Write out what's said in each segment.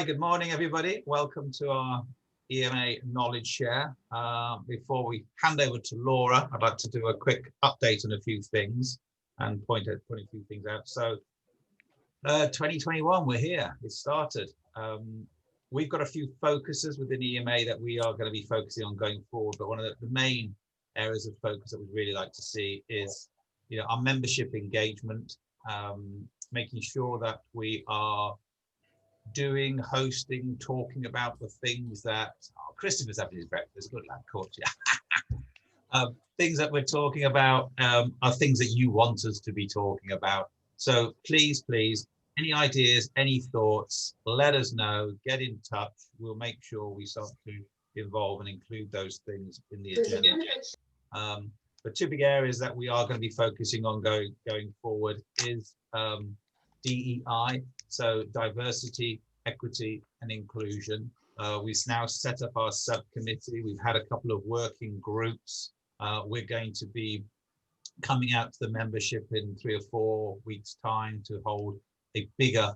Good morning, everybody. Welcome to our EMA Knowledge Share. Before we hand over to Laura, I'd like to do a quick update on a few things and point a few things out. So 2021, we're here. It started. We've got a few focuses within EMA that we are going to be focusing on going forward. But one of the main areas of focus that we'd really like to see is, our membership engagement, making sure that we are hosting, talking about the things that Christopher's having his breakfast. Good lad, caught you. Things that we're talking about are things that you want us to be talking about. So please, any ideas, any thoughts, let us know, get in touch. We'll make sure we start to involve and include those things in the agenda. But two big areas that we are going to be focusing on going forward is DEI, so diversity, equity and inclusion. We've now set up our subcommittee. We've had a couple of working groups. We're going to be coming out to the membership in 3 or 4 weeks' time to hold a bigger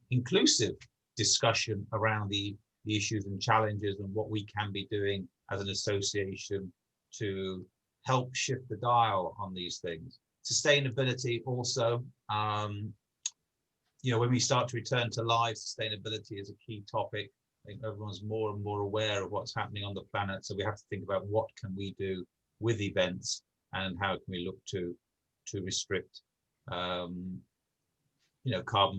inclusive discussion around the issues and challenges and what we can be doing as an association to help shift the dial on these things. Sustainability also, when we start to return to live, sustainability is a key topic. I think everyone's more and more aware of what's happening on the planet. So we have to think about what can we do with events and how can we look to restrict, carbon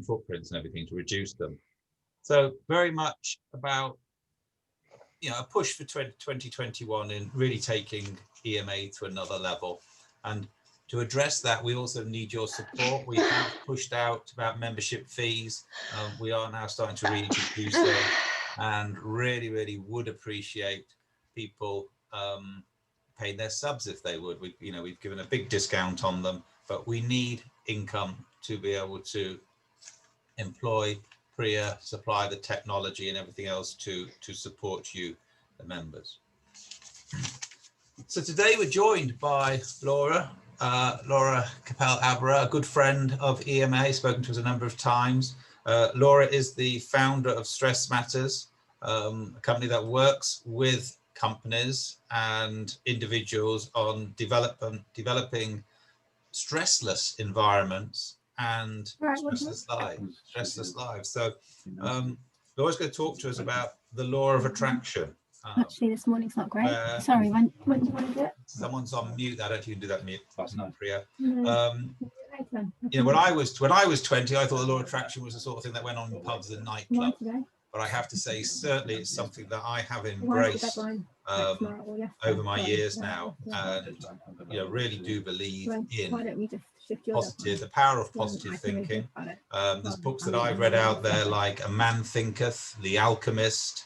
footprints and everything, to reduce them. So very much about, a push for 2021 in really taking EMA to another level. And to address that, we also need your support. We have pushed out about membership fees. We are now starting to reintroduce them, and really would appreciate people paying their subs if they would. We've given a big discount on them, but we need income to be able to employ Priya, supply the technology and everything else to support you, the members. So today we're joined by Laura Capell-Abra, a good friend of EMA, spoken to us a number of times. Laura is the founder of Stress Matters, a company that works with companies and individuals on developing stressless environments and stressless lives. So Laura's going to talk to us about the law of attraction. Actually, this morning's not great. Sorry, when do you want to do it? Someone's on mute. I don't think you can do that mute. That's not Priya. No. When I was 20, I thought the law of attraction was the sort of thing that went on in pubs and nightclubs. But I have to say, certainly it's something that I have embraced over my years now, and really do believe in the power of positive thinking. There's books that I've read out there like A Man Thinketh, The Alchemist,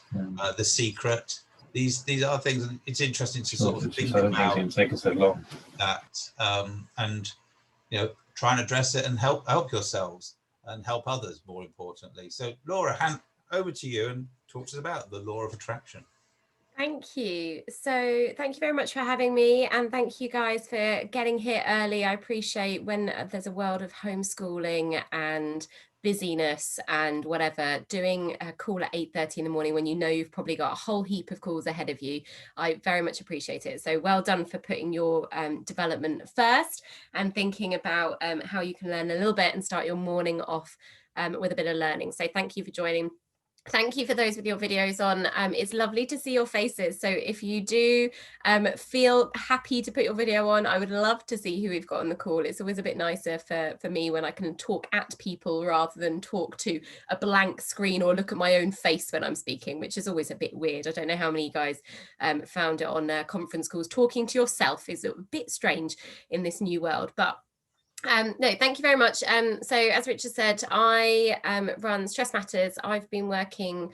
The Secret. These are things, and it's interesting to sort of think about that, and try and address it and help yourselves and help others, more importantly. So Laura, hand over to you and talk to us about the law of attraction. Thank you. So thank you very much for having me, and thank you guys for getting here early. I appreciate when there's a world of homeschooling and busyness and whatever, doing a call at 8:30 in the morning when you've probably got a whole heap of calls ahead of you. I very much appreciate it. So well done for putting your development first and thinking about how you can learn a little bit and start your morning off with a bit of learning. So thank you for joining. Thank you for those with your videos on. It's lovely to see your faces. So if you do feel happy to put your video on, I would love to see who we've got on the call. It's always a bit nicer for me when I can talk at people rather than talk to a blank screen or look at my own face when I'm speaking, which is always a bit weird. I don't know how many you guys found it on conference calls. Talking to yourself is a bit strange in this new world, but no, thank you very much. So as Richard said, I run Stress Matters. I've been working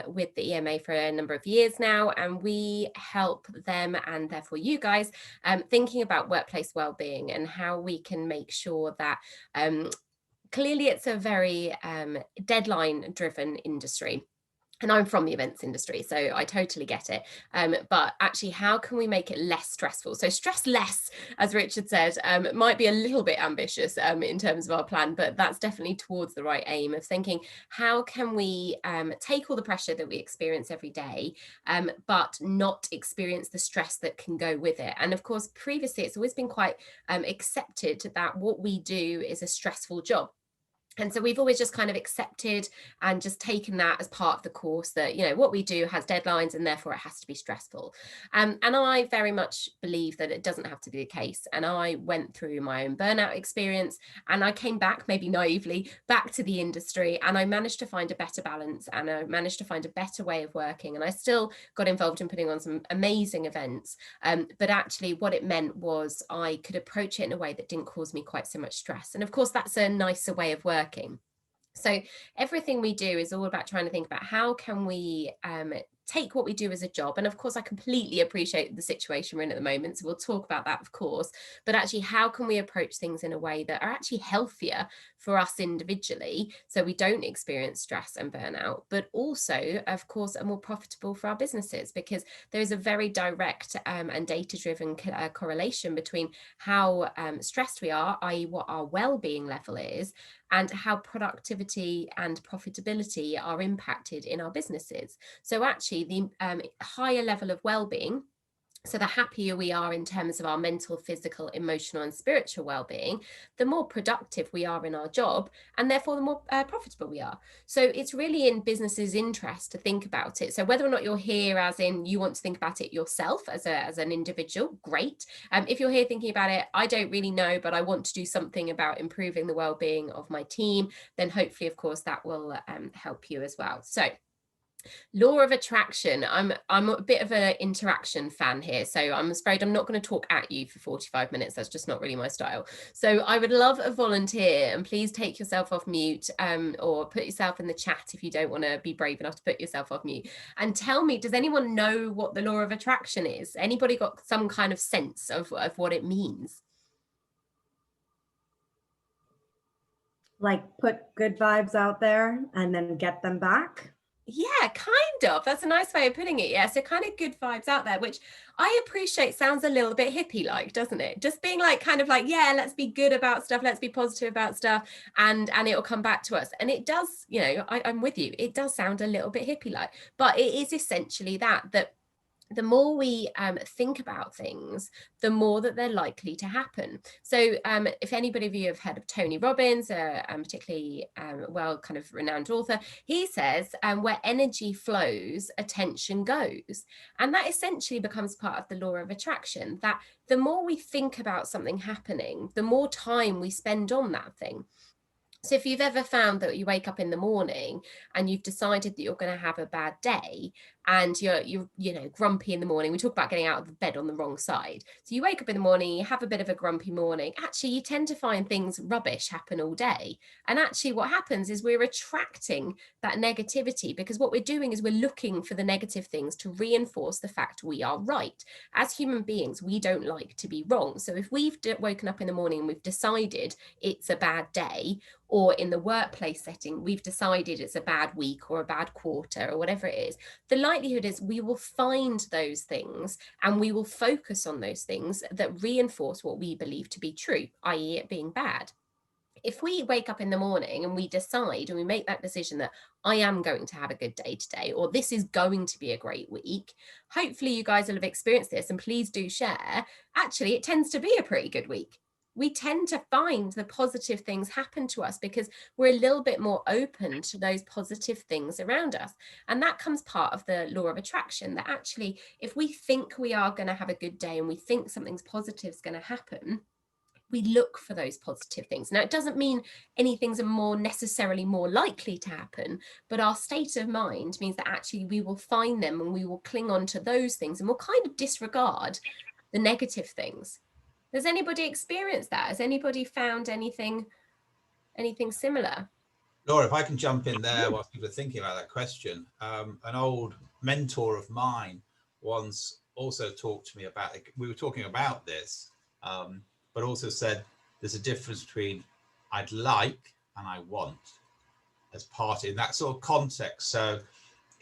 with the EMA for a number of years now, and we help them, and therefore you guys, thinking about workplace well-being and how we can make sure that clearly it's a very deadline-driven industry. And I'm from the events industry, so I totally get it. But actually, how can we make it less stressful? So stress less, as Richard said, might be a little bit ambitious in terms of our plan, but that's definitely towards the right aim of thinking, how can we take all the pressure that we experience every day, but not experience the stress that can go with it? And of course, previously, it's always been quite accepted that what we do is a stressful job. And so we've always just kind of accepted and just taken that as part of the course, that, you know, what we do has deadlines and therefore it has to be stressful. And I very much believe that it doesn't have to be the case. And I went through my own burnout experience, and I came back, maybe naively, back to the industry, and I managed to find a better balance, and I managed to find a better way of working. And I still got involved in putting on some amazing events. But actually what it meant was I could approach it in a way that didn't cause me quite so much stress. And of course, that's a nicer way of working. So everything we do is all about trying to think about how can we take what we do as a job. And of course, I completely appreciate the situation we're in at the moment, so we'll talk about that, of course, but actually how can we approach things in a way that are actually healthier for us individually, so we don't experience stress and burnout, but also, of course, are more profitable for our businesses, because there is a very direct and data-driven correlation between how stressed we are, i.e. what our well-being level is, and how productivity and profitability are impacted in our businesses. So actually the higher level of well-being, so the happier we are in terms of our mental, physical, emotional and spiritual well-being, the more productive we are in our job, and therefore the more profitable we are. So it's really in business's interest to think about it. So whether or not you're here as in you want to think about it yourself as an individual, great. If you're here thinking about it, I don't really know, but I want to do something about improving the well-being of my team, then hopefully, of course, that will help you as well. So law of attraction. I'm a bit of an interaction fan here, so I'm afraid I'm not going to talk at you for 45 minutes. That's just not really my style. So I would love a volunteer, and please take yourself off mute or put yourself in the chat if you don't want to be brave enough to put yourself off mute, and tell me, does anyone know what the law of attraction is? Anybody got some kind of sense of what it means? Like put good vibes out there and then get them back? Yeah, kind of. That's a nice way of putting it. Yeah, so kind of good vibes out there, which I appreciate sounds a little bit hippie-like, doesn't it? Just being like, kind of like, yeah, let's be good about stuff, let's be positive about stuff, and it'll come back to us. And it does, you know, I'm with you. It does sound a little bit hippie-like, but it is essentially that the more we think about things, the more that they're likely to happen. So if anybody of you have heard of Tony Robbins, particularly well kind of renowned author, he says where energy flows, attention goes. And that essentially becomes part of the law of attraction, that the more we think about something happening, the more time we spend on that thing. So if you've ever found that you wake up in the morning and you've decided that you're going to have a bad day, and you're you know, grumpy in the morning, we talk about getting out of the bed on the wrong side. So you wake up in the morning, you have a bit of a grumpy morning, actually you tend to find things rubbish happen all day. And actually what happens is we're attracting that negativity, because what we're doing is we're looking for the negative things to reinforce the fact we are right. As human beings, we don't like to be wrong. So if we've woken up in the morning and we've decided it's a bad day, or in the workplace setting, we've decided it's a bad week or a bad quarter or whatever it is, the likelihood is we will find those things and we will focus on those things that reinforce what we believe to be true, i.e. it being bad. If we wake up in the morning and we decide and we make that decision that I am going to have a good day today, or this is going to be a great week, hopefully you guys will have experienced this, and please do share, actually it tends to be a pretty good week. We tend to find the positive things happen to us because we're a little bit more open to those positive things around us. And that comes part of the law of attraction, that actually, if we think we are going to have a good day and we think something's positive is going to happen, we look for those positive things. Now, it doesn't mean anything's more necessarily more likely to happen, but our state of mind means that actually we will find them and we will cling on to those things, and we'll kind of disregard the negative things. Has anybody experienced that? Has anybody found anything similar? Laura, if I can jump in there whilst people are thinking about that question. An old mentor of mine once also talked to me about it. We were talking about this, but also said there's a difference between I'd like and I want as part in that sort of context. So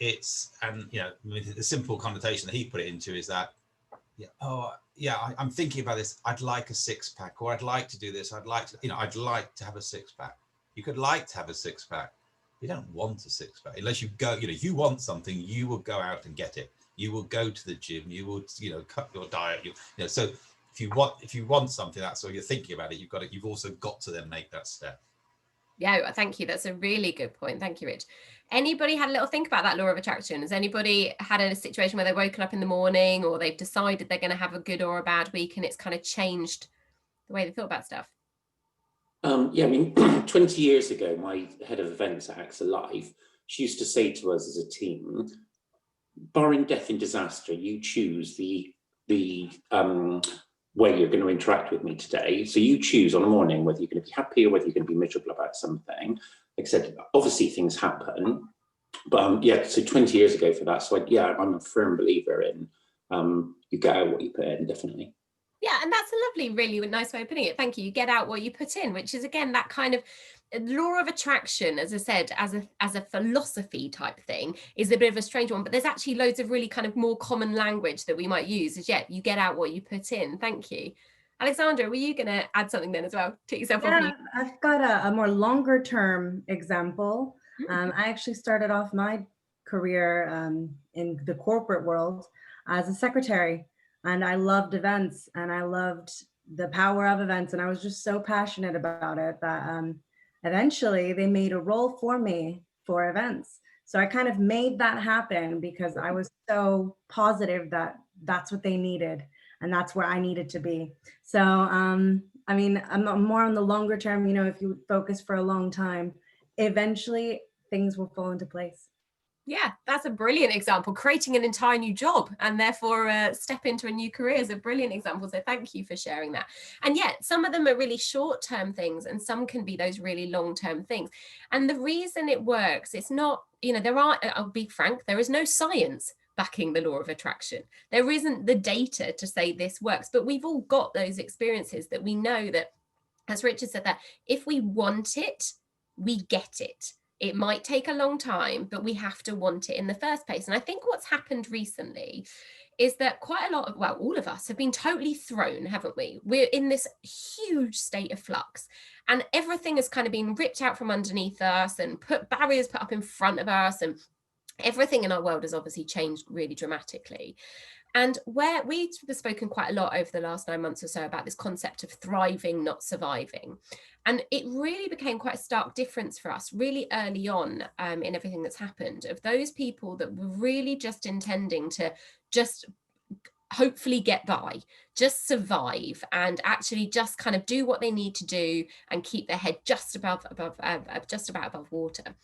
and you know, I mean, the simple connotation that he put it into is that, yeah, oh yeah, I'm thinking about this. I'd like a six-pack, or I'd like to do this. I'd like to, you know, I'd like to have a six-pack. You could like to have a six-pack. You don't want a six-pack unless you go, you know, if you want something, you will go out and get it. You will go to the gym. You will, you know, cut your diet. You know, so if you want something, that's all you're thinking about it. You've also got to then make that step. Yeah, thank you. That's a really good point. Thank you, Rich. Anybody had a little think about that law of attraction? Has anybody had a situation where they've woken up in the morning, or they've decided they're going to have a good or a bad week, and it's kind of changed the way they thought about stuff? Yeah, I mean, 20 years ago, my head of events at AXA Live, she used to say to us as a team, barring death and disaster, you choose the way you're going to interact with me today. So you choose on a morning whether you're going to be happy or whether you're going to be miserable about something. Like I said, obviously things happen, but yeah, so 20 years ago for that. So yeah, I'm a firm believer in you get out what you put in, definitely. Yeah, and that's a lovely, really nice way of putting it. Thank you. You get out what you put in, which is, again, that kind of law of attraction, as I said, as a philosophy type thing, is a bit of a strange one. But there's actually loads of really kind of more common language that we might use. Is you get out what you put in. Thank you. Alexandra, were you going to add something then as well? Take yourself off mute. I've got a more longer term example. I actually started off my career in the corporate world as a secretary. And I loved events, and I loved the power of events. And I was just so passionate about it that eventually they made a role for me for events. So I kind of made that happen because I was so positive that that's what they needed, and that's where I needed to be. So, I mean, I'm more on the longer term, you know, if you focus for a long time, eventually things will fall into place. Yeah, that's a brilliant example. Creating an entire new job and therefore step into a new career is a brilliant example. So thank you for sharing that. And yet some of them are really short-term things, and some can be those really long-term things. And the reason it works, it's not, you know, I'll be frank, there is no science backing the law of attraction. There isn't the data to say this works, but we've all got those experiences that we know that, as Richard said, that if we want it, we get it. It might take a long time, but we have to want it in the first place. And I think what's happened recently is that quite a lot of, well, all of us have been totally thrown, haven't we? We're in this huge state of flux, and everything has kind of been ripped out from underneath us and barriers put up in front of us, and everything in our world has obviously changed really dramatically. And where we've spoken quite a lot over the last 9 months or so about this concept of thriving, not surviving. And it really became quite a stark difference for us really early on in everything that's happened, of those people that were really just intending to just hopefully get by, just survive, and actually just kind of do what they need to do and keep their head just about above water.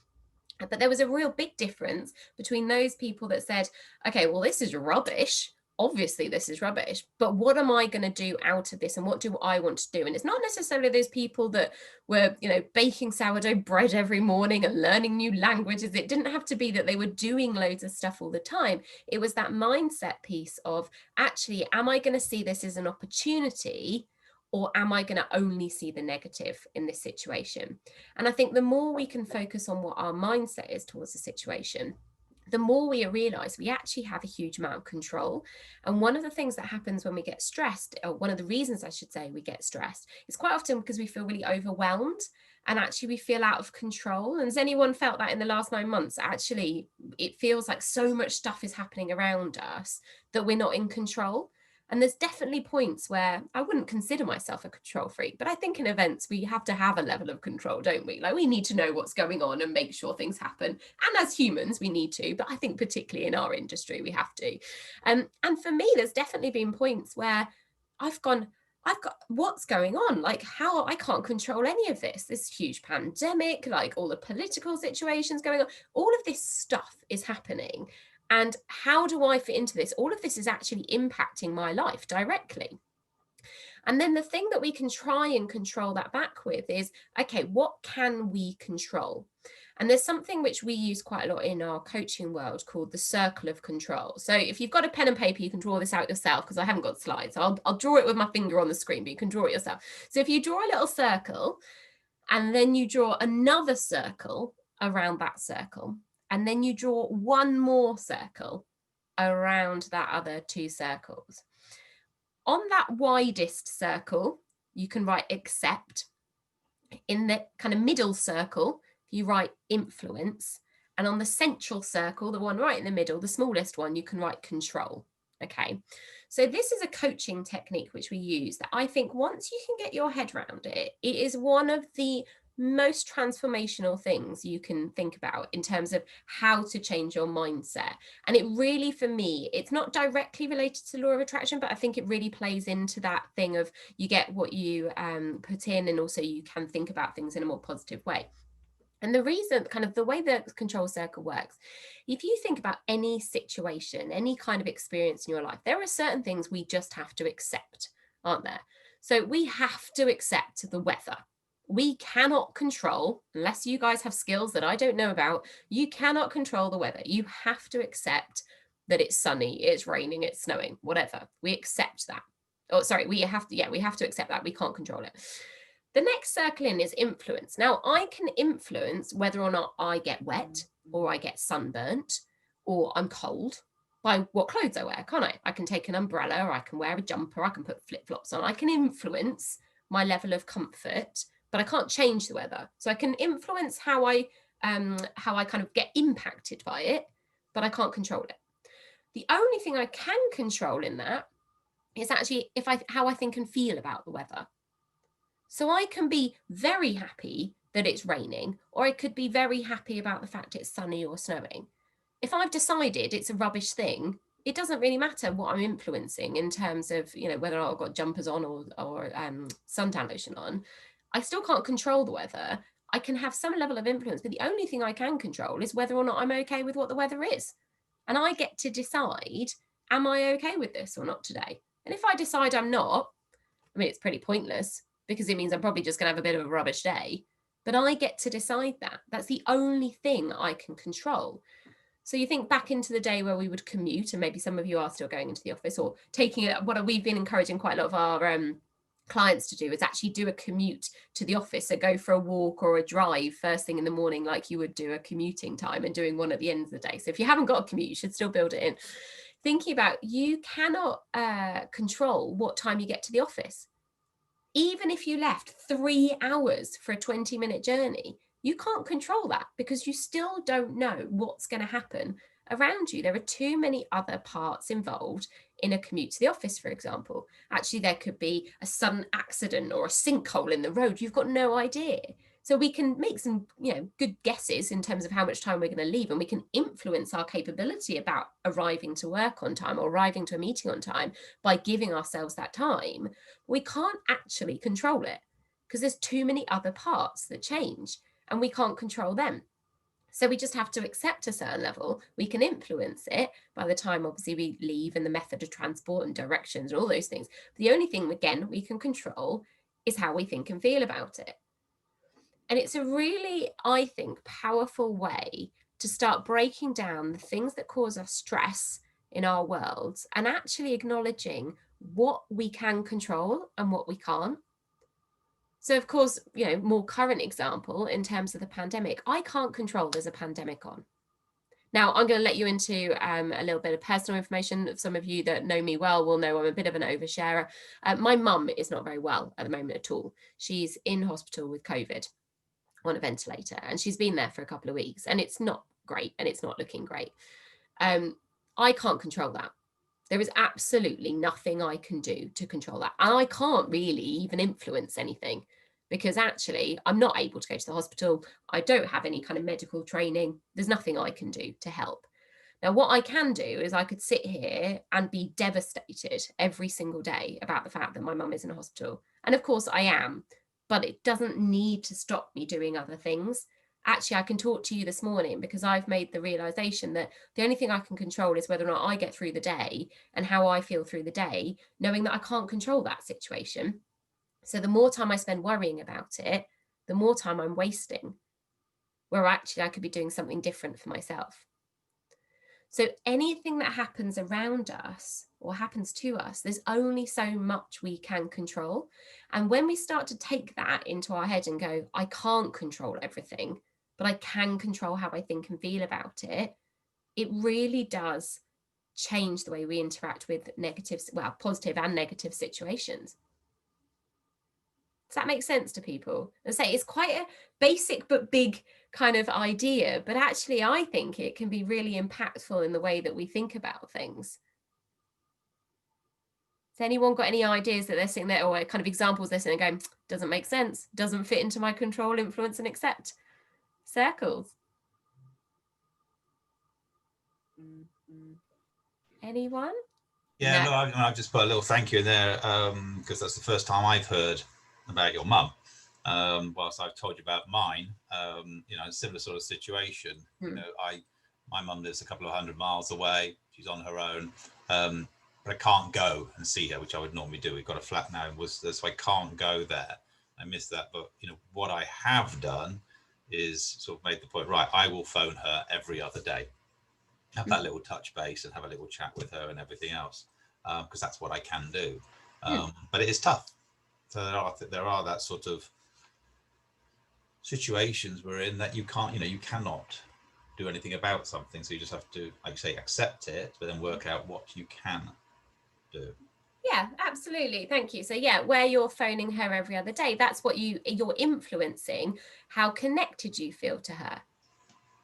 But there was a real big difference between those people that said, okay, well, this is rubbish. Obviously, this is rubbish, but what am I going to do out of this? And what do I want to do? And it's not necessarily those people that were, you know, baking sourdough bread every morning and learning new languages. It didn't have to be that they were doing loads of stuff all the time. It was that mindset piece of, actually, am I going to see this as an opportunity, or am I going to only see the negative in this situation? And I think the more we can focus on what our mindset is towards the situation, the more we realize we actually have a huge amount of control. And one of the things that happens when we get stressed, or one of the reasons I should say we get stressed, is quite often because we feel really overwhelmed, and actually we feel out of control. And has anyone felt that in the last 9 months? Actually, it feels like so much stuff is happening around us that we're not in control. And there's definitely points where I wouldn't consider myself a control freak, but I think in events we have to have a level of control, don't we? Like, we need to know what's going on and make sure things happen. And as humans, we need to, but I think particularly in our industry, we have to. And for me, there's definitely been points where I've got, what's going on? Like, how I can't control any of this huge pandemic, like all the political situations going on, all of this stuff is happening. And how do I fit into this? All of this is actually impacting my life directly. And then the thing that we can try and control that back with is, okay, what can we control? And there's something which we use quite a lot in our coaching world called the circle of control. So if you've got a pen and paper, you can draw this out yourself, because I haven't got slides. So I'll draw it with my finger on the screen, but you can draw it yourself. So if you draw a little circle, and then you draw another circle around that circle, and then you draw one more circle around that other 2 circles. On that widest circle, you can write accept. In the kind of middle circle, you write influence. And on the central circle, the one right in the middle, the smallest one, you can write control. Okay, so this is a coaching technique which we use that I think once you can get your head around it, it is one of the most transformational things you can think about in terms of how to change your mindset. And it really, for me, it's not directly related to law of attraction, but I think it really plays into that thing of you get what you put in, and also you can think about things in a more positive way. And the reason, kind of the way the control circle works, if you think about any situation, any kind of experience in your life, there are certain things we just have to accept, aren't there? So we have to accept the weather. We cannot control, unless you guys have skills that I don't know about, you cannot control the weather. You have to accept that it's sunny, it's raining, it's snowing, whatever. We accept that. Oh, sorry, we have to accept that. We can't control it. The next circle in is influence. Now, I can influence whether or not I get wet or I get sunburnt or I'm cold by what clothes I wear, can't I? I can take an umbrella, or I can wear a jumper, I can put flip-flops on. I can influence my level of comfort, but I can't change the weather. So I can influence how I kind of get impacted by it, but I can't control it. The only thing I can control in that is actually how I think and feel about the weather. So I can be very happy that it's raining, or I could be very happy about the fact it's sunny or snowing. If I've decided it's a rubbish thing, it doesn't really matter what I'm influencing in terms of, you know, whether I've got jumpers on or suntan lotion on. I still can't control the weather. I can have some level of influence, but the only thing I can control is whether or not I'm okay with what the weather is. And I get to decide, am I okay with this or not today? And if I decide I'm not, I mean, it's pretty pointless, because it means I'm probably just going to have a bit of a rubbish day. But I get to decide that. That's the only thing I can control. So you think back into the day where we would commute, and maybe some of you are still going into the office, or taking it, what we've been encouraging quite a lot of our clients to do is actually do a commute to the office. So go for a walk or a drive first thing in the morning, like you would do a commuting time, and doing one at the end of the day. So if you haven't got a commute, you should still build it in. Thinking about, you cannot control what time you get to the office. Even if you left 3 hours for a 20-minute journey, you can't control that, because you still don't know what's going to happen around you. There are too many other parts involved in a commute to the office, for example. Actually, there could be a sudden accident or a sinkhole in the road. You've got no idea. So we can make some, good guesses in terms of how much time we're going to leave, and we can influence our capability about arriving to work on time or arriving to a meeting on time by giving ourselves that time. We can't actually control it, because there's too many other parts that change, and we can't control them. So we just have to accept a certain level. We can influence it by the time, obviously, we leave, and the method of transport and directions and all those things. But the only thing, again, we can control is how we think and feel about it. And it's a really, I think, powerful way to start breaking down the things that cause us stress in our worlds, and actually acknowledging what we can control and what we can't. So, of course, more current example in terms of the pandemic, I can't control there's a pandemic on. Now, I'm going to let you into a little bit of personal information. Some of you that know me well will know I'm a bit of an oversharer. My mum is not very well at the moment at all. She's in hospital with COVID, on a ventilator, and she's been there for a couple of weeks, and it's not great, and it's not looking great. I can't control that. There is absolutely nothing I can do to control that, and I can't really even influence anything, because actually I'm not able to go to the hospital. I don't have any kind of medical training. There's nothing I can do to help. Now, what I can do is I could sit here and be devastated every single day about the fact that my mum is in a hospital, and of course I am. But it doesn't need to stop me doing other things. Actually, I can talk to you this morning because I've made the realization that the only thing I can control is whether or not I get through the day and how I feel through the day, knowing that I can't control that situation. So the more time I spend worrying about it, the more time I'm wasting, where actually I could be doing something different for myself. So anything that happens around us or happens to us, there's only so much we can control. And when we start to take that into our head and go, I can't control everything, but I can control how I think and feel about it, it really does change the way we interact with positive and negative situations. Does that make sense to people? I say it's quite a basic but big kind of idea, but actually I think it can be really impactful in the way that we think about things. Has anyone got any ideas that they're sitting there, or kind of examples they're sitting there going, doesn't make sense, doesn't fit into my control, influence and accept circles? Anyone? Yeah, No. no, I've just put a little thank you in there because that's the first time I've heard about your mum. Whilst I've told you about mine, you know, a similar sort of situation. You know, my mum lives a couple of 100 miles away. She's on her own, but I can't go and see her, which I would normally do. We've got a flat now in Worcester, so I can't go there. I miss that. But you know, what I have done is sort of made the point. Right, I will phone her every other day. Have that little touch base and have a little chat with her and everything else, because that's what I can do. But it is tough. So there are that sort of situations we're in that you can't, you know, you cannot do anything about something. So you just have to, like you say, accept it, but then work out what you can do. Yeah, absolutely. Thank you. So yeah, where you're phoning her every other day, that's what you're influencing how connected you feel to her.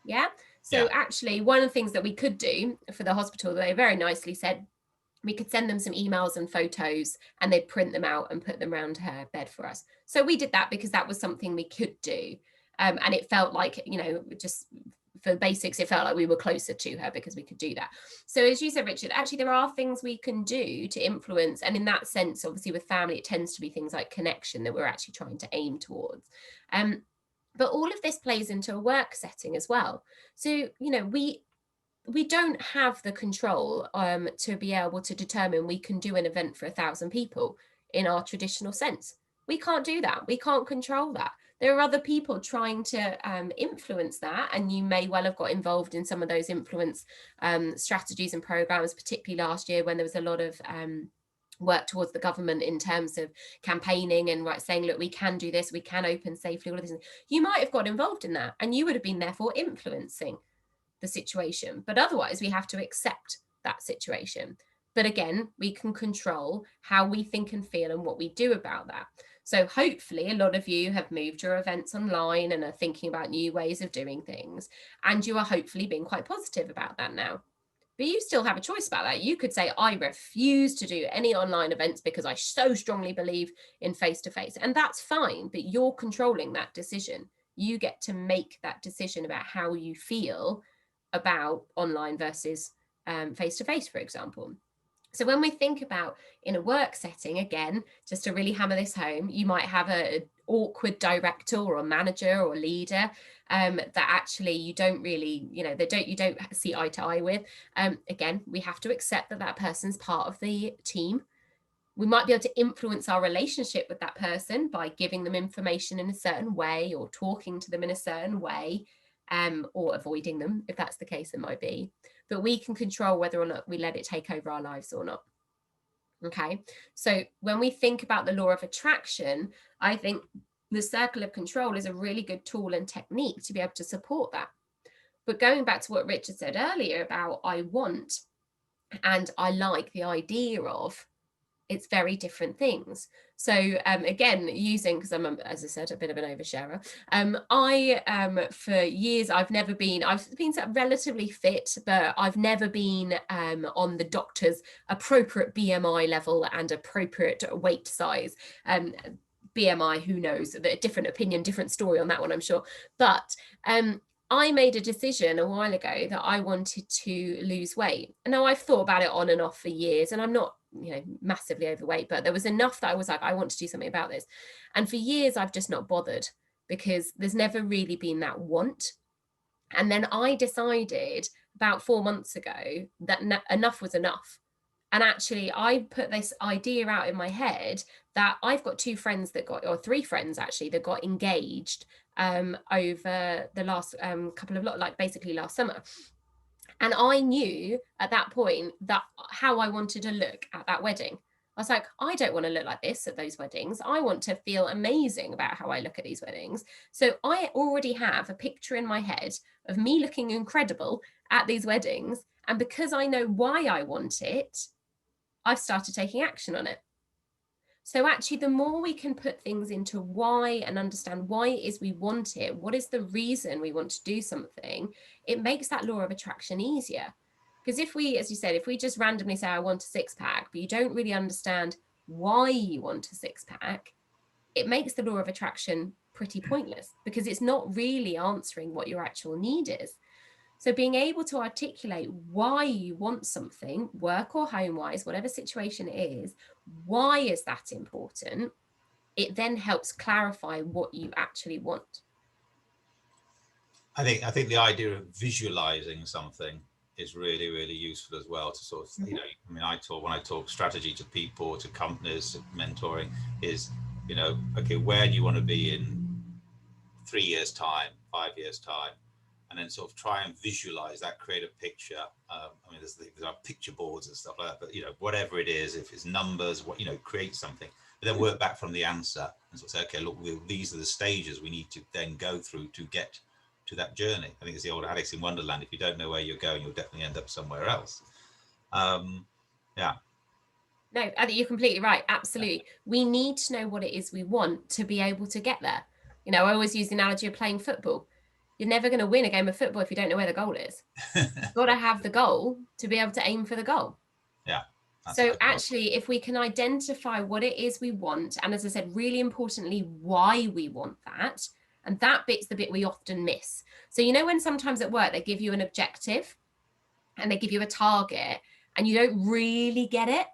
Yeah. So actually, one of the things that we could do for the hospital, they very nicely said, we could send them some emails and photos and they'd print them out and put them around her bed for us. So we did that because that was something we could do. And it felt like, you know, just for the basics, it felt like we were closer to her because we could do that. So as you said, Richard, actually there are things we can do to influence. And in that sense, obviously with family, it tends to be things like connection that we're actually trying to aim towards. But all of this plays into a work setting as well. So, you know, we don't have the control to be able to determine we can do an event for 1,000 people in our traditional sense. We can't do that. We can't control that. There are other people trying to influence that, and you may well have got involved in some of those influence strategies and programs, particularly last year when there was a lot of work towards the government in terms of campaigning and saying, look, we can do this, we can open safely, all of this. You might have got involved in that and you would have been therefore influencing the situation, but otherwise we have to accept that situation. But again, we can control how we think and feel and what we do about that. So hopefully a lot of you have moved your events online and are thinking about new ways of doing things, and you are hopefully being quite positive about that now. But you still have a choice about that. You could say, I refuse to do any online events because I so strongly believe in face-to-face. And that's fine, but you're controlling that decision. You get to make that decision about how you feel about online versus face-to-face, for example. So when we think about in a work setting, again, just to really hammer this home, you might have an awkward director or a manager or leader that actually you don't really, you know, you don't see eye to eye with. Again, we have to accept that that person's part of the team. We might be able to influence our relationship with that person by giving them information in a certain way or talking to them in a certain way, or avoiding them, if that's the case, it might be. But we can control whether or not we let it take over our lives or not. Okay, so when we think about the law of attraction, I think the circle of control is a really good tool and technique to be able to support that. But going back to what Richard said earlier about I want and I like the idea of, it's very different things. So again, using, because I'm, as I said, a bit of an oversharer, for years, I've been relatively fit, but I've never been on the doctor's appropriate BMI level and appropriate weight size. BMI, who knows, a different opinion, different story on that one, I'm sure. But I made a decision a while ago that I wanted to lose weight. And now I've thought about it on and off for years, and I'm not, you know, massively overweight, but there was enough that I was like, I want to do something about this. And for years, I've just not bothered because there's never really been that want. And then I decided about 4 months ago that enough was enough. And actually, I put this idea out in my head that I've got 2 friends that got, or 3 friends actually, that got engaged over the last couple of, like basically last summer. And I knew at that point that how I wanted to look at that wedding. I was like, I don't want to look like this at those weddings. I want to feel amazing about how I look at these weddings. So I already have a picture in my head of me looking incredible at these weddings. And because I know why I want it, I've started taking action on it. So actually, the more we can put things into why and understand why it is we want it, what is the reason we want to do something, it makes that law of attraction easier. Because if we, as you said, if we just randomly say, I want a six pack, but you don't really understand why you want a six pack, it makes the law of attraction pretty pointless because it's not really answering what your actual need is. So being able to articulate why you want something, work or home-wise, whatever situation it is, why is that important? It then helps clarify what you actually want. I think the idea of visualizing something is really, really useful as well to sort of, you know, I mean, when I talk strategy to people, to companies, to mentoring is, you know, okay, where do you want to be in 3 years time, 5 years time? And then sort of try and visualize that, create a picture. I mean, there are picture boards and stuff like that, but, you know, whatever it is, if it's numbers, what, you know, create something, but then work back from the answer and sort of say, okay, look, these are the stages we need to then go through to get to that journey. I think it's the old Alice in Wonderland. If you don't know where you're going, you'll definitely end up somewhere else. Yeah. No, I think you're completely right. Absolutely. Yeah. We need to know what it is we want to be able to get there. You know, I always use the analogy of playing football. You're never going to win a game of football if you don't know where the goal is. You've got to have the goal to be able to aim for the goal. Yeah. So actually, if we can identify what it is we want, and as I said, really importantly, why we want that, and that bit's the bit we often miss. So, you know, when sometimes at work, they give you an objective and they give you a target and you don't really get it.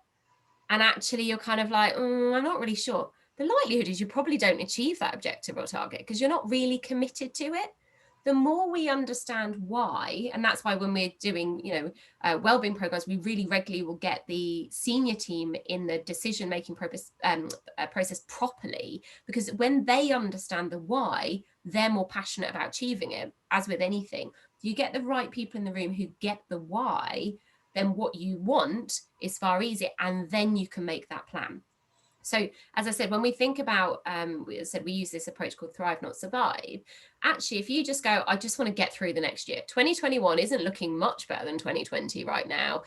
And actually you're kind of like, I'm not really sure. The likelihood is you probably don't achieve that objective or target because you're not really committed to it. The more we understand why, and that's why when we're doing, you know, wellbeing programs, we really regularly will get the senior team in the decision-making process properly, because when they understand the why, they're more passionate about achieving it. As with anything, you get the right people in the room who get the why, then what you want is far easier, and then you can make that plan. So as I said, when we think about, we use this approach called Thrive, Not Survive. Actually, if you just go, I just want to get through the next year. 2021 isn't looking much better than 2020 right now.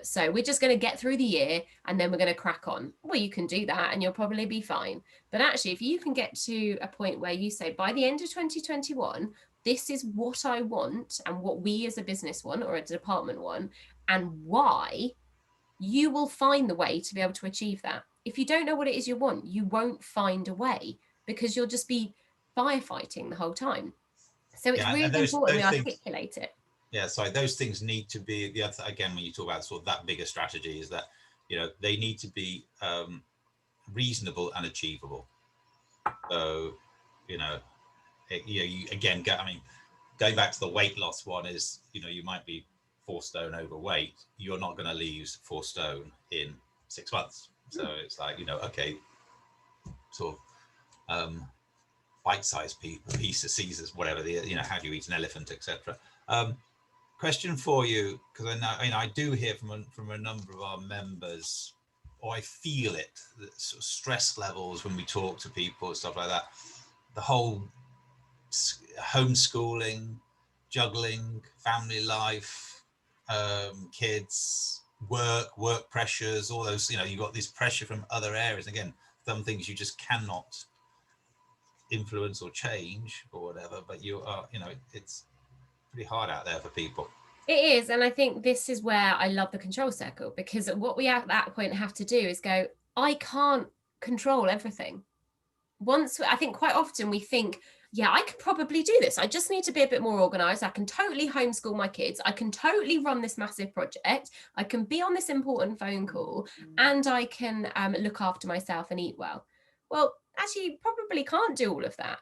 So we're just going to get through the year and then we're going to crack on. Well, you can do that and you'll probably be fine. But actually, if you can get to a point where you say, by the end of 2021, this is what I want and what we as a business want or a department want, and why, you will find the way to be able to achieve that. If you don't know what it is you want, you won't find a way because you'll just be firefighting the whole time. So it's really important we articulate it. Yeah, sorry, those things need to be, the other, again, when you talk about sort of that bigger strategy, is that, you know, they need to be reasonable and achievable. So, you know, you again, I mean, going back to the weight loss one is, you know, you might be 4 stone overweight. You're not going to lose 4 stone in 6 months. So it's like, you know, okay, sort of bite-sized piece of Caesars, whatever the, you know, how do you eat an elephant, etc. Question for you, because I know, I mean, I do hear from a number of our members, or I feel it, the sort of stress levels when we talk to people, stuff like that. The whole homeschooling, juggling, family life, kids, work pressures, all those, you know, you've got this pressure from other areas. Again, some things you just cannot influence or change or whatever, but you are, you know, it's pretty hard out there for people. It is. And I think this is where I love the control circle, because what we at that point have to do is go, I can't control everything. I think quite often we think, yeah, I could probably do this. I just need to be a bit more organized. I can totally homeschool my kids. I can totally run this massive project. I can be on this important phone call, and I can look after myself and eat well. Well, actually, you probably can't do all of that.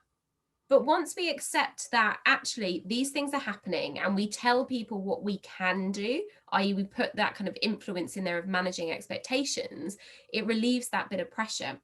But once we accept that actually these things are happening and we tell people what we can do, i.e. we put that kind of influence in there of managing expectations, it relieves that bit of pressure.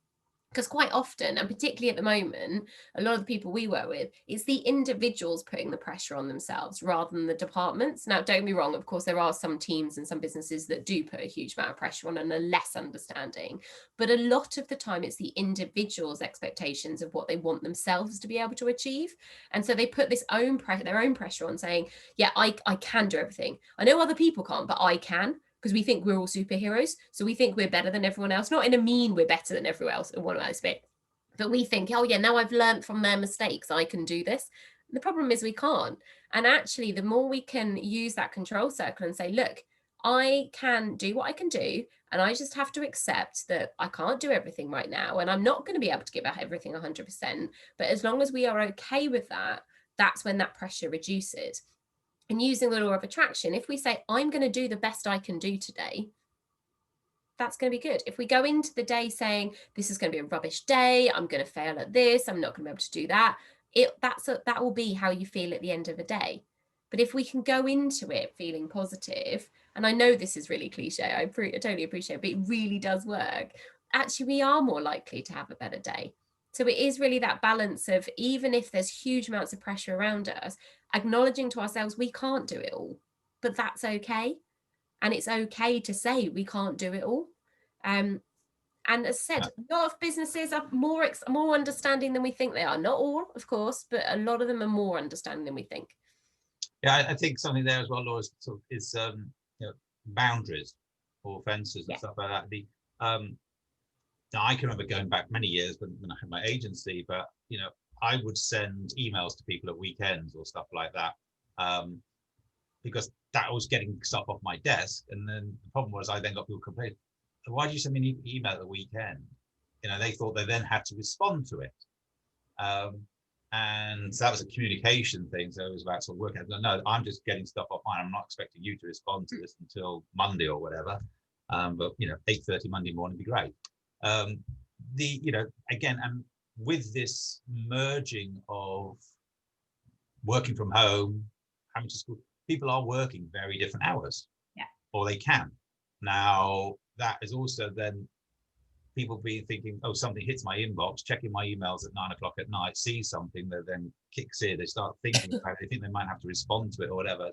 Because quite often, and particularly at the moment, a lot of the people we work with, it's the individuals putting the pressure on themselves rather than the departments. Now, don't get me wrong, of course, there are some teams and some businesses that do put a huge amount of pressure on and are less understanding. But a lot of the time, it's the individuals' expectations of what they want themselves to be able to achieve. And so they put their own pressure on, saying, yeah, I can do everything. I know other people can't, but I can. Because we think we're all superheroes. So we think we're better than everyone else, not in a mean we're better than everyone else in one aspect, but we think, oh yeah, now I've learned from their mistakes, I can do this. The problem is we can't. And actually, the more we can use that control circle and say, look, I can do what I can do, and I just have to accept that I can't do everything right now, and I'm not going to be able to give out everything 100%. But as long as we are okay with that, that's when that pressure reduces. And using the law of attraction, if we say, I'm going to do the best I can do today, that's going to be good. If we go into the day saying, this is going to be a rubbish day, I'm going to fail at this, I'm not going to be able to do that, that will be how you feel at the end of the day. But if we can go into it feeling positive, and I know this is really cliche, I totally appreciate it, but it really does work. Actually, we are more likely to have a better day. So it is really that balance of, even if there's huge amounts of pressure around us, acknowledging to ourselves we can't do it all, but that's okay. And it's okay to say we can't do it all. And as said, a lot of businesses are more understanding than we think they are. Not all, of course, but a lot of them are more understanding than we think. Yeah, I think something there as well, Laura, is boundaries or fences and stuff like that. Now I can remember going back many years when I had my agency, but I would send emails to people at weekends or stuff like that, because that was getting stuff off my desk. And then the problem was I then got people complaining, why do you send me an email at the weekend? They thought they then had to respond to it. And so that was a communication thing. So it was about sort of working out, no, I'm just getting stuff off mine. I'm not expecting you to respond to this until Monday or whatever. But 8:30 Monday morning would be great. Again, and with this merging of working from home, having to school, people are working very different hours. Yeah. Or they can. Now, that is also then people be thinking, oh, something hits my inbox, checking my emails at 9 o'clock at night, see something that then kicks in. They start thinking about it. They think they might have to respond to it or whatever.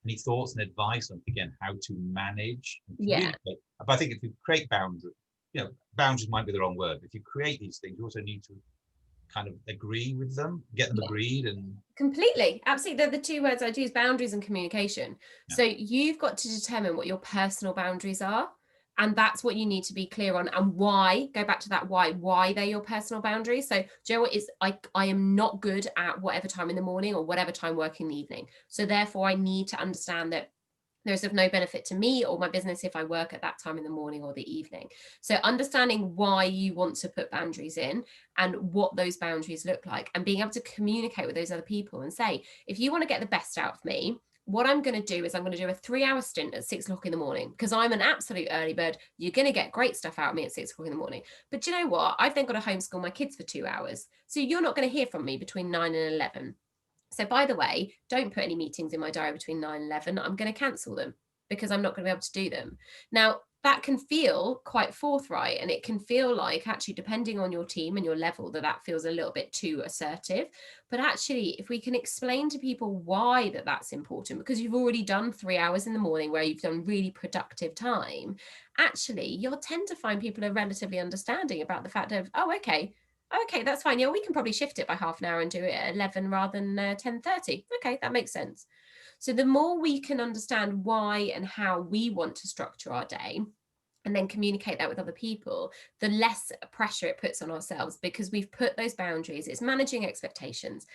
Any thoughts and advice on, again, how to manage and communicate? But I think if you create boundaries, boundaries might be the wrong word. If you create these things, you also need to kind of agree with them, get them agreed. And completely, absolutely, they're the two words I'd use: boundaries and communication. So you've got to determine what your personal boundaries are, and that's what you need to be clear on, and why. Go back to that why they're your personal boundaries. So do you know what is, I am not good at whatever time in the morning or whatever time working in the evening, so therefore I need to understand that there's of no benefit to me or my business if I work at that time in the morning or the evening. So understanding why you want to put boundaries in and what those boundaries look like, and being able to communicate with those other people and say, if you want to get the best out of me, what I'm going to do is I'm going to do a 3-hour stint at 6 o'clock in the morning, because I'm an absolute early bird. You're going to get great stuff out of me at 6 o'clock in the morning. But do you know what? I've then got to homeschool my kids for 2 hours. So you're not going to hear from me between 9 and 11. So by the way, don't put any meetings in my diary between 9 and 11. I'm going to cancel them because I'm not going to be able to do them. Now, that can feel quite forthright, and it can feel like, actually, depending on your team and your level, that feels a little bit too assertive. But actually, if we can explain to people why that's important, because you've already done 3 hours in the morning where you've done really productive time, actually, you'll tend to find people are relatively understanding about the fact of, oh, okay, that's fine. Yeah, we can probably shift it by half an hour and do it at 11 rather than 10:30. Okay, that makes sense. So the more we can understand why and how we want to structure our day, and then communicate that with other people, the less pressure it puts on ourselves, because we've put those boundaries. It's managing expectations.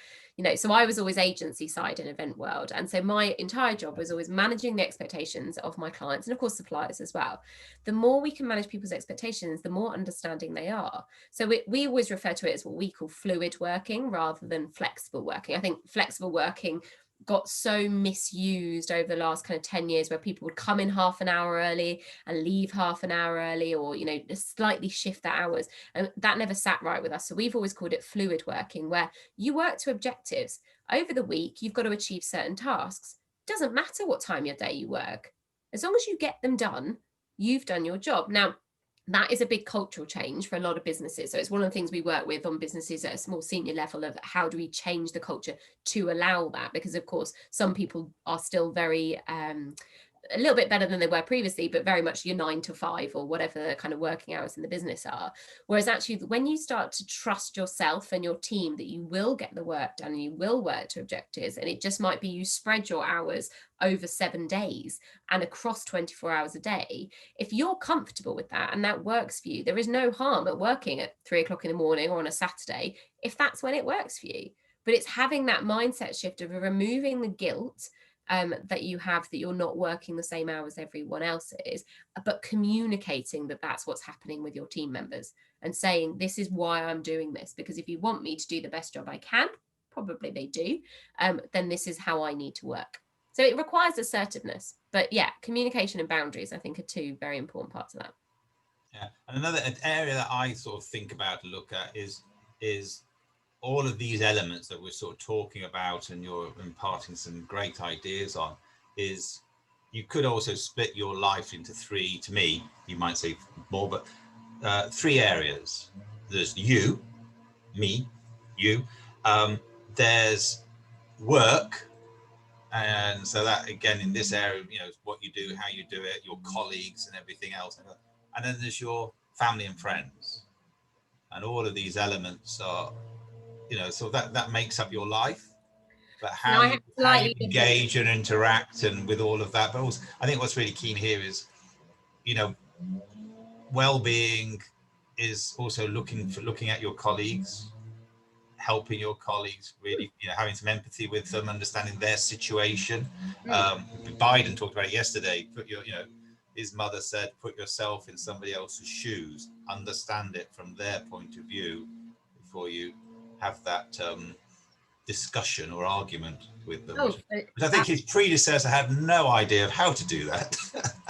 So I was always agency side in event world. And so my entire job was always managing the expectations of my clients, and of course suppliers as well. The more we can manage people's expectations, the more understanding they are. So we always refer to it as what we call fluid working rather than flexible working. I think flexible working got so misused over the last kind of 10 years, where people would come in half an hour early and leave half an hour early, or slightly shift their hours, and that never sat right with us. So we've always called it fluid working, where you work to objectives. Over the week, you've got to achieve certain tasks. Doesn't matter what time of your day you work, as long as you get them done, you've done your job. Now, That is a big cultural change for a lot of businesses. So it's one of the things we work with on businesses at a small senior level, of how do we change the culture to allow that? Because of course, some people are still very, a little bit better than they were previously, but very much your 9 to 5 or whatever the kind of working hours in the business are. Whereas actually, when you start to trust yourself and your team that you will get the work done and you will work to objectives, and it just might be you spread your hours over 7 days and across 24 hours a day, if you're comfortable with that and that works for you, there is no harm at working at 3 o'clock in the morning or on a Saturday if that's when it works for you. But it's having that mindset shift of removing the guilt that you have that you're not working the same hours everyone else is, but communicating that that's what's happening with your team members and saying, this is why I'm doing this, because if you want me to do the best job I can, probably they do, then this is how I need to work. So it requires assertiveness, but yeah, communication and boundaries, I think, are 2 very important parts of that. Yeah, and another area that I sort of think about to look at is all of these elements that we're sort of talking about, and you're imparting some great ideas on, is you could also split your life into 3, to me, you might say more, but 3 areas. There's you, me, you, there's work, and so that again in this area, you know, what you do, how you do it, your colleagues and everything else, and then there's your family and friends, and all of these elements are, you know, so that makes up your life, but how you engage and interact and with all of that. But also, I think what's really keen here is, you know, well-being is also looking at your colleagues, helping your colleagues, really, you know, having some empathy with them, understanding their situation. Biden talked about it yesterday. You know, his mother said, put yourself in somebody else's shoes, understand it from their point of view before you have that discussion or argument with them. Which I think his predecessor had no idea of how to do that.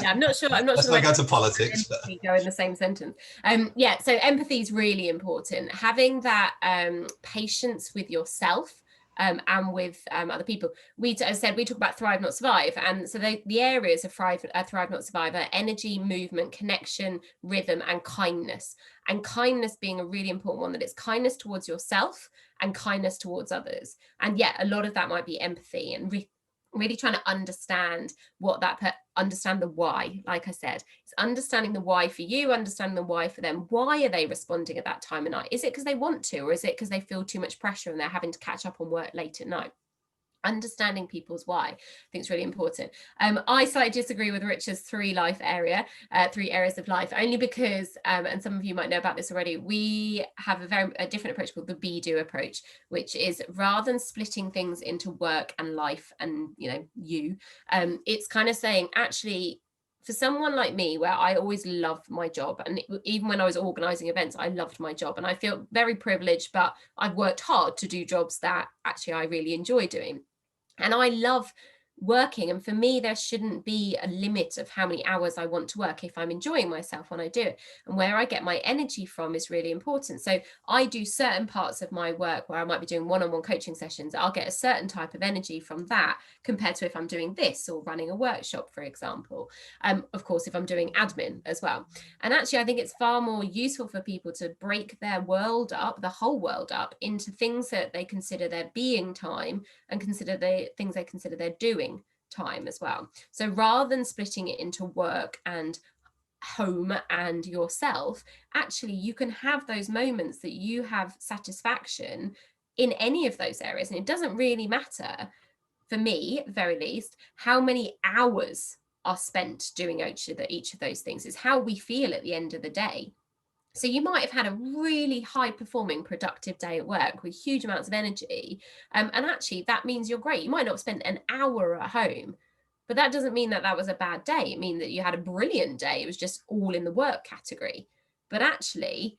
Yeah, I'm not sure. Let's not go to politics. Go in the same sentence. Yeah, so empathy is really important. Having that patience with yourself and with other people. As I said, we talk about thrive, not survive. And so the areas of thrive, not survive are energy, movement, connection, rhythm, and kindness. And kindness being a really important one, that it's kindness towards yourself and kindness towards others. And yeah, a lot of that might be empathy and really trying to understand understand the why. Like I said, it's understanding the why for you, understanding the why for them. Why are they responding at that time of night? Is it because they want to, or is it because they feel too much pressure and they're having to catch up on work late at night? Understanding people's why, I think, is really important. I slightly disagree with Richard's 3 areas of life, only because, and some of you might know about this already, we have a different approach called the be-do approach, which is rather than splitting things into work and life and, you know, it's kind of saying, actually, for someone like me, where I always loved my job, and even when I was organizing events, I loved my job, and I feel very privileged, but I've worked hard to do jobs that actually I really enjoy doing. And I love working, and for me there shouldn't be a limit of how many hours I want to work if I'm enjoying myself when I do it, and where I get my energy from is really important. So I do certain parts of my work where I might be doing one-on-one coaching sessions. I'll get a certain type of energy from that compared to if I'm doing this or running a workshop, for example. Of course, if I'm doing admin as well. And actually I think it's far more useful for people to break their world up, the whole world up, into things that they consider their being time and consider the things they consider their doing time as well. So rather than splitting it into work and home and yourself, actually you can have those moments that you have satisfaction in any of those areas. And it doesn't really matter, for me at the very least, how many hours are spent doing each of those things. It's how we feel at the end of the day. So you might have had a really high performing, productive day at work with huge amounts of energy. And actually that means you're great. You might not have spent an hour at home, but that doesn't mean that was a bad day. It means that you had a brilliant day. It was just all in the work category. But actually,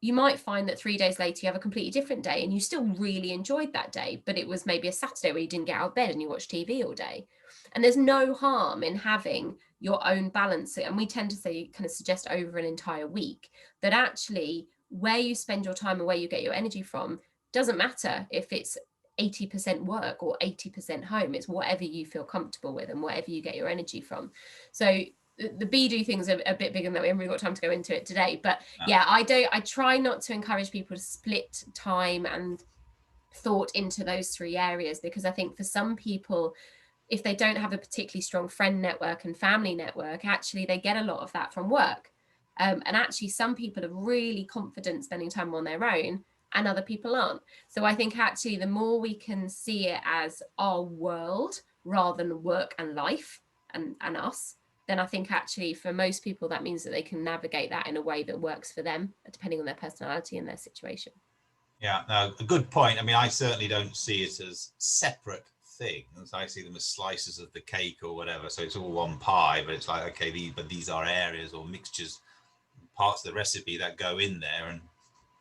you might find that 3 days later you have a completely different day and you still really enjoyed that day, but it was maybe a Saturday where you didn't get out of bed and you watched TV all day. And there's no harm in having your own balance. And we tend to say, kind of suggest over an entire week, that actually where you spend your time and where you get your energy from doesn't matter if it's 80% work or 80% home. It's whatever you feel comfortable with and whatever you get your energy from. So the be-do things are a bit bigger than that. We haven't really got time to go into it today, but yeah, I try not to encourage people to split time and thought into those 3 areas, because I think for some people, if they don't have a particularly strong friend network and family network, actually they get a lot of that from work. And actually some people are really confident spending time on their own and other people aren't. So I think actually the more we can see it as our world rather than work and life and us, then I think actually for most people that means that they can navigate that in a way that works for them, depending on their personality and their situation. Yeah, no, a good point. I mean, I certainly don't see it as separate things. I see them as slices of the cake or whatever. So it's all one pie, but it's like, okay, these are areas or mixtures, parts of the recipe that go in there, and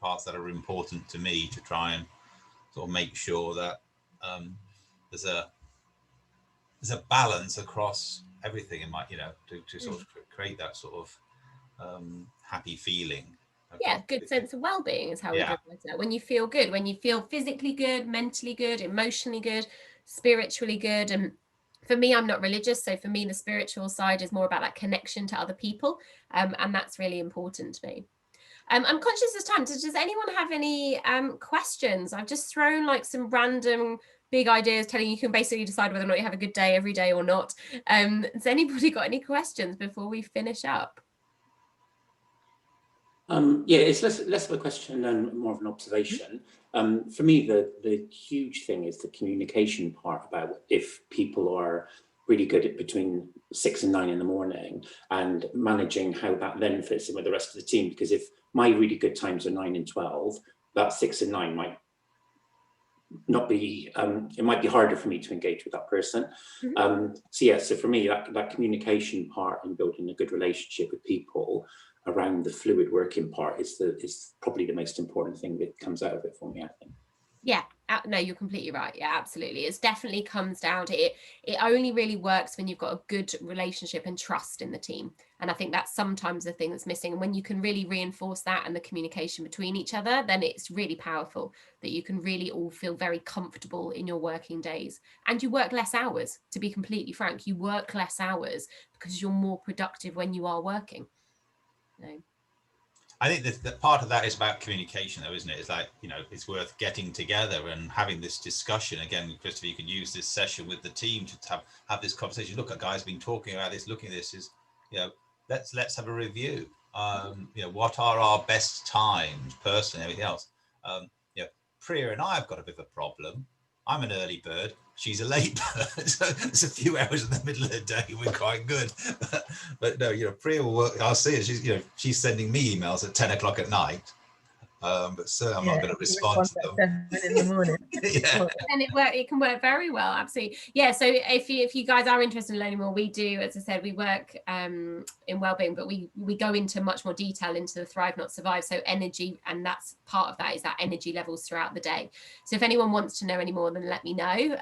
parts that are important to me to try and sort of make sure that there's a balance across everything in my, to sort of create that sort of happy feeling. Yeah, good sense of well-being is how we go with it. When you feel good, when you feel physically good, mentally good, emotionally good, spiritually good. And for me, I'm not religious, so for me the spiritual side is more about that connection to other people, and that's really important to me. I'm conscious of time, so does anyone have any questions? I've just thrown like some random big ideas telling you can basically decide whether or not you have a good day every day or not. Has anybody got any questions before we finish up? Yeah, it's less of a question and more of an observation. For me, the huge thing is the communication part about if people are really good at between 6 and 9 in the morning and managing how that then fits in with the rest of the team. Because if my really good times are 9 and 12, that 6 and 9 might not be, it might be harder for me to engage with that person. So for me, that communication part and building a good relationship with people around the fluid working part is probably the most important thing that comes out of it for me, I think. Yeah, no, you're completely right. Yeah, absolutely. It definitely comes down to it. It only really works when you've got a good relationship and trust in the team. And I think that's sometimes the thing that's missing. And when you can really reinforce that and the communication between each other, then it's really powerful that you can really all feel very comfortable in your working days. And you work less hours, to be completely frank. You work less hours because you're more productive when you are working. So. I think that part of that is about communication, though, isn't it? It's like, it's worth getting together and having this discussion. Again, Christopher, you can use this session with the team to have this conversation. Look, guys been talking about this, looking at this is, let's have a review. What are our best times personally, everything else. Priya and I have got a bit of a problem. I'm an early bird. She's a late bird. So there's a few hours in the middle of the day we're quite good. But no, Priya will work. I'll see her. She's sending me emails at 10 o'clock at night. But certainly I'm not going to respond to them. 7 in the morning. Yeah. And it can work very well, absolutely. Yeah, so if you guys are interested in learning more, we do, as I said, we work in wellbeing, but we go into much more detail into the Thrive Not Survive, so energy, and that's part of that is that energy levels throughout the day. So if anyone wants to know any more, then let me know.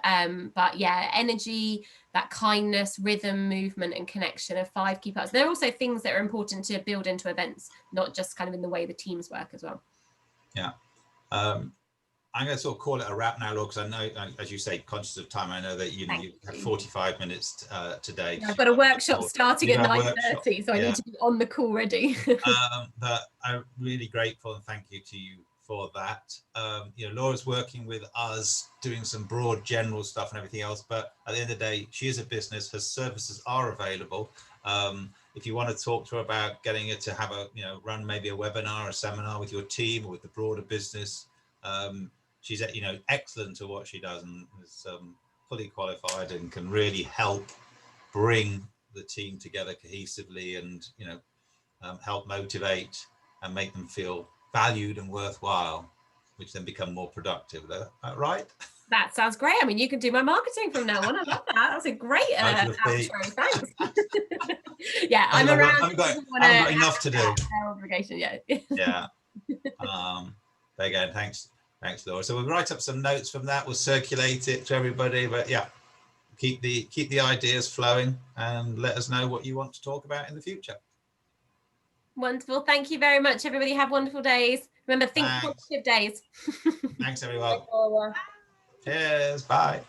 But yeah, energy, that kindness, rhythm, movement, and connection are 5 key parts. There are also things that are important to build into events, not just kind of in the way the teams work as well. Yeah. I'm going to sort of call it a wrap now, Laura, because I know, as you say, conscious of time, I know that you have 45 minutes today. I've got a workshop starting at 9:30, so I need to be on the call ready. But I'm really grateful and thank you to you for that. Laura's working with us, doing some broad general stuff and everything else, but at the end of the day, she is a business, her services are available. If you want to talk to her about getting her to have run maybe a webinar, a seminar with your team or with the broader business, she's excellent at what she does and is fully qualified and can really help bring the team together cohesively and help motivate and make them feel valued and worthwhile, which then become more productive. Is that right? That sounds great. I mean, you can do my marketing from now on. I love that. That's a great outro. Thanks. Yeah, I'm around. I've got enough to do. No obligation yet. Yeah. Again, thanks, Laura. So we'll write up some notes from that. We'll circulate it to everybody. But yeah, keep the ideas flowing and let us know what you want to talk about in the future. Wonderful. Thank you very much, everybody. Have wonderful days. Remember, think positive days. Thanks, everyone. Cheers. Bye.